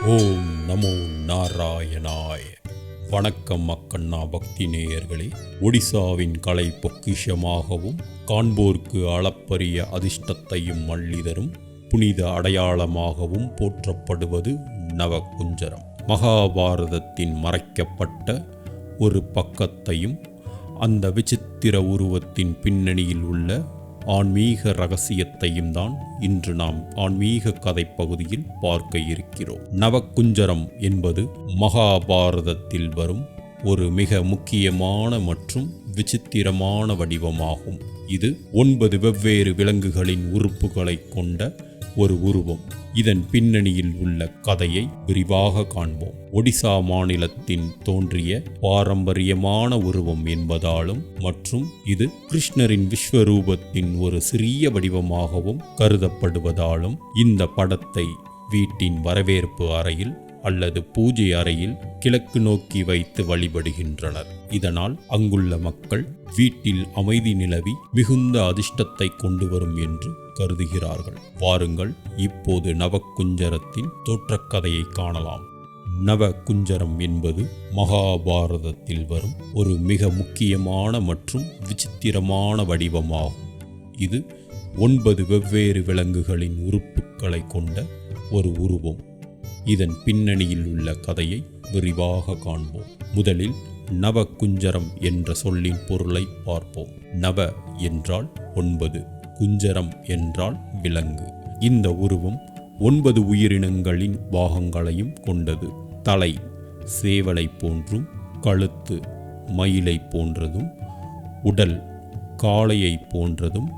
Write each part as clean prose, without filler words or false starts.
ஓம் நமோ நாராயணாய. வணக்கம் மக்கண்ணா பக்தி நேயர்களே. ஒடிசாவின் கலை பொக்கிஷமாகவும் காண்போர்க்கு அளப்பரிய அதிர்ஷ்டத்தையும் அள்ளிதரும் புனித அடையாளமாகவும் போற்றப்படுவது நவகுஞ்சரம். மகாபாரதத்தின் மறைக்கப்பட்ட ஒரு பக்கத்தையும் அந்த விசித்திர உருவத்தின் பின்னணியில் உள்ள ஆன்மீக ரகசியத்தையும் தான் இன்று நாம் ஆன்மீக கதை பகுதியில் பார்க்க இருக்கிறோம். நவகுஞ்சரம் என்பது மகாபாரதத்தில் வரும் ஒரு மிக முக்கியமான மற்றும் விசித்திரமான வடிவமாகும். இது 9 வெவ்வேறு விலங்குகளின் உறுப்புகளை கொண்ட ஒரு உருவம். இதன் பின்னணியில் உள்ள கதையை விரிவாக காண்போம். ஒடிசா மாநிலத்தின் தோன்றிய பாரம்பரியமான உருவம் என்பதாலும் மற்றும் இது கிருஷ்ணரின் விஸ்வரூபத்தின் ஒரு சிறிய வடிவமாகவும் கருதப்படுவதாலும் இந்த படத்தை வீட்டின் வரவேற்பு அறையில் அல்லது பூஜை அறையில் கிழக்கு நோக்கி வைத்து வழிபடுகின்றனர். இதனால் அங்குள்ள மக்கள் வீட்டில் அமைதி நிலவி மிகுந்த அதிர்ஷ்டத்தை கொண்டு வரும் என்று கருதுகிறார்கள். வாருங்கள், இப்போது நவகுஞ்சரத்தின் தோற்றக்கதையை காணலாம். நவகுஞ்சரம் என்பது மகாபாரதத்தில் வரும் ஒரு மிக முக்கியமான மற்றும் விசித்திரமான வடிவமாகும். இது 9 வெவ்வேறு விலங்குகளின் உறுப்புகளை கொண்ட ஒரு உருவம். இதன் பின்னணியில் உள்ள கதையை விரிவாக காண்போம். முதலில் நவகுஞ்சரம் என்ற சொல்லின் பொருளை பார்ப்போம். நவ என்றால் 9, குஞ்சரம் என்றால் விலங்கு. இந்த உருவம் 9 உயிரினங்களின் பாகங்களையும் கொண்டது. தலை சேவலை போன்றும், கழுத்து மயிலை போன்றதும், உடல் காளையை போன்றதும்,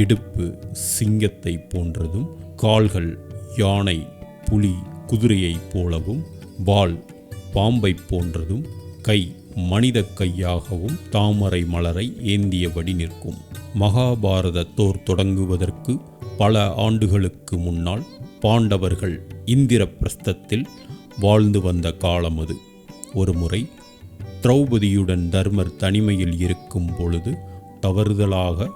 இடுப்பு சிங்கத்தை போன்றதும், கால்கள் யானை புலி குதிரையை போலவும், வால் பாம்பை போன்றதும், கை மனித கையாகவும் தாமரை மலரை ஏந்தியபடி நிற்கும். மகாபாரத போர் தொடங்குவதற்கு பல ஆண்டுகளுக்கு முன்னால் பாண்டவர்கள் இந்திரபிரஸ்தத்தில் வாழ்ந்து வந்த காலம் அது. ஒருமுறை திரௌபதியுடன் தர்மர் தனிமையில் இருக்கும் பொழுது தவறுதலாக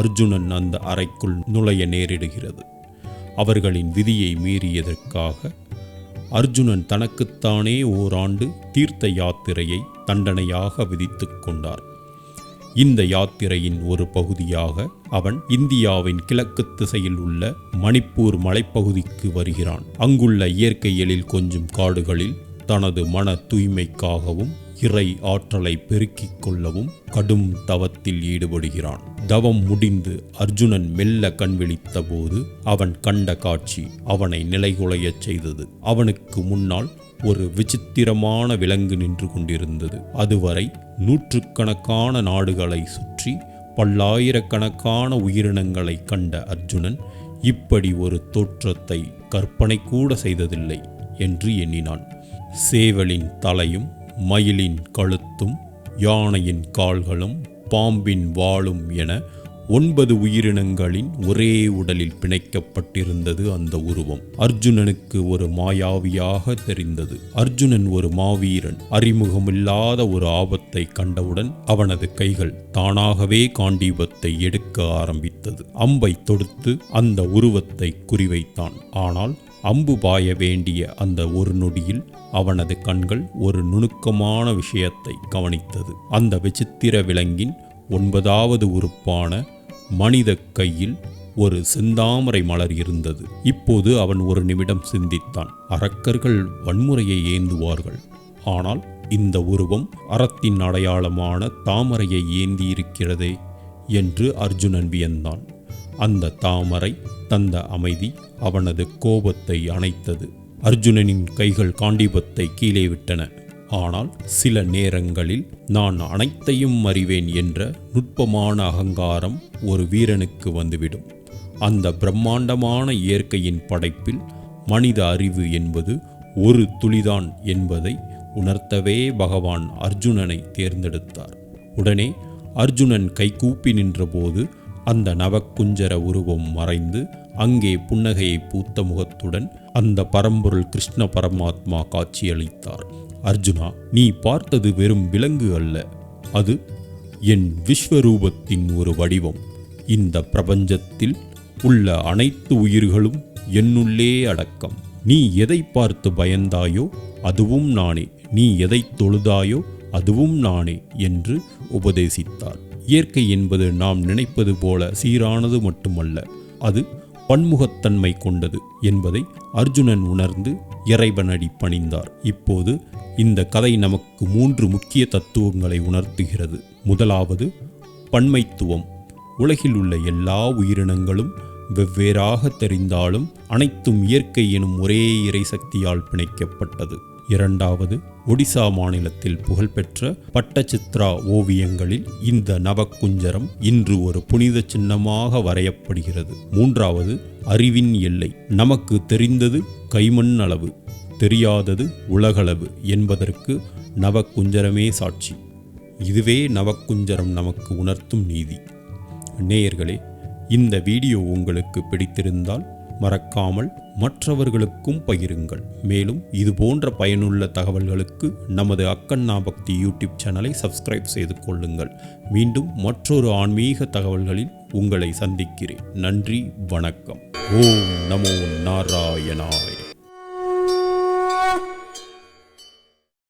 அர்ஜுனன் அந்த அறைக்குள் நுழைய நேரிடுகிறது. அவர்களின் விதியை மீறியதற்காக அர்ஜுனன் தனக்குத்தானே ஓராண்டு தீர்த்த யாத்திரையை தண்டனையாக விதித்து கொண்டார். இந்த யாத்திரையின் ஒரு பகுதியாக அவன் இந்தியாவின் கிழக்கு திசையில் உள்ள மணிப்பூர் மலைப்பகுதிக்கு வருகிறான். அங்குள்ள இயற்கை எழில் கொஞ்சும் காடுகளில் தனது மன தூய்மைக்காகவும் இறை ஆற்றலை பெருக்கிக் கொள்ளவும் கடும் தவத்தில் ஈடுபடுகிறான். தவம் முடிந்து அர்ஜுனன் மெல்ல கண் விழித்த போது அவன் கண்ட காட்சி அவனை நிலைகுலையச் செய்தது. அவனுக்கு முன்னால் ஒரு விசித்திரமான விலங்கு நின்று கொண்டிருந்தது. அதுவரை நூற்றுக்கணக்கான நாடுகளை சுற்றி பல்லாயிரக்கணக்கான உயிரினங்களை கண்ட அர்ஜுனன் இப்படி ஒரு தோற்றத்தை கற்பனை கூட செய்ததில்லை என்று எண்ணினான். சேவலின் தலையும், மயிலின் கழுத்தும், யானையின் கால்களும், பாம்பின் வாளும் என 9 உயிரினங்களின் ஒரே உடலில் பிணைக்கப்பட்டிருந்தது அந்த உருவம். அர்ஜுனனுக்கு ஒரு மாயாவியாக தெரிந்தது. அர்ஜுனன் ஒரு மாவீரன். அறிமுகமில்லாத ஒரு ஆபத்தை கண்டவுடன் அவனது கைகள் தானாகவே காண்டீபத்தை எடுக்க ஆரம்பித்தது. அம்பை தொடுத்து அந்த உருவத்தை குறிவைத்தான். ஆனால் அம்பு பாய வேண்டிய அந்த ஒரு நொடியில் அவனது கண்கள் ஒரு நுணுக்கமான விஷயத்தை கவனித்தது. அந்த விசித்திர விலங்கின் 9வது உறுப்பான மனித கையில் ஒரு செந்தாமரை மலர் இருந்தது. இப்போது அவன் ஒரு நிமிடம் சிந்தித்தான். அரக்கர்கள் வன்முறையை ஏந்துவார்கள், ஆனால் இந்த உருவம் அறத்தின் அடையாளமான தாமரையை ஏந்தியிருக்கிறதே என்று அர்ஜுனன் வியந்தான். அந்த தாமரை தந்த அமைதி அவனது கோபத்தை அணைத்தது. அர்ஜுனனின் கைகள் காண்டீபத்தை கீழே விட்டன. ஆனால் சில நேரங்களில் நான் அனைத்தையும் அறிவேன் என்ற நுட்பமான அகங்காரம் ஒரு வீரனுக்கு வந்துவிடும். அந்த பிரம்மாண்டமான இயற்கையின் படைப்பில் மனித அறிவு என்பது ஒரு துளிதான் என்பதை உணர்த்தவே பகவான் அர்ஜுனனை தேர்ந்தெடுத்தார். உடனே அர்ஜுனன் கைகூப்பி நின்றபோது அந்த நவகுஞ்சர உருவம் மறைந்து அங்கே புன்னகையை பூத்த முகத்துடன் அந்த பரம்பொருள் கிருஷ்ண பரமாத்மா காட்சியளித்தார். அர்ஜுனா, நீ பார்த்தது வெறும் விலங்கு அல்ல, அது என் விஸ்வரூபத்தின் ஒரு வடிவம். இந்த பிரபஞ்சத்தில் உள்ள அனைத்து உயிர்களும் என்னுள்ளே அடக்கம். நீ எதை பார்த்து பயந்தாயோ அதுவும் நானே, நீ எதை தொழுதாயோ அதுவும் நானே என்று உபதேசித்தார். இயற்கை என்பது நாம் நினைப்பது போல சீரானது மட்டுமல்ல, அது பன்முகத்தன்மை கொண்டது என்பதை அர்ஜுனன் உணர்ந்து இறைவனடி பணிந்தார். இப்போது இந்த கதை நமக்கு 3 முக்கிய தத்துவங்களை உணர்த்துகிறது. முதலாவது பன்மைத்துவம். உலகில் உள்ள எல்லா உயிரினங்களும் வெவ்வேறாக தெரிந்தாலும் அனைத்தும் இயற்கை எனும் ஒரே இறை சக்தியால் பிணைக்கப்பட்டது. இரண்டாவது, ஒடிசா மாநிலத்தில் புகழ்பெற்ற பட்டச்சித்ரா ஓவியங்களில் இந்த நவக்குஞ்சரம் இன்று ஒரு புனித சின்னமாக வரையப்படுகிறது. மூன்றாவது, அறிவின் எல்லை. நமக்கு தெரிந்தது கைமண் அளவு, தெரியாதது உலகளவு என்பதற்கு நவக்குஞ்சரமே சாட்சி. இதுவே நவக்குஞ்சரம் நமக்கு உணர்த்தும் நீதி. நேயர்களே, இந்த வீடியோ உங்களுக்கு பிடித்திருந்தால் மறக்காமல் மற்றவர்களுக்கும் பகிருங்கள். மேலும் இது போன்ற பயனுள்ள தகவல்களுக்கு நமது அக்கண்ணா பக்தி யூடியூப் சேனலை சப்ஸ்கிரைப் செய்து கொள்ளுங்கள். மீண்டும் மற்றொரு ஆன்மீக தகவல்களில் உங்களை சந்திக்கிறேன். நன்றி, வணக்கம். ஓம் நமோ நாராயணாய.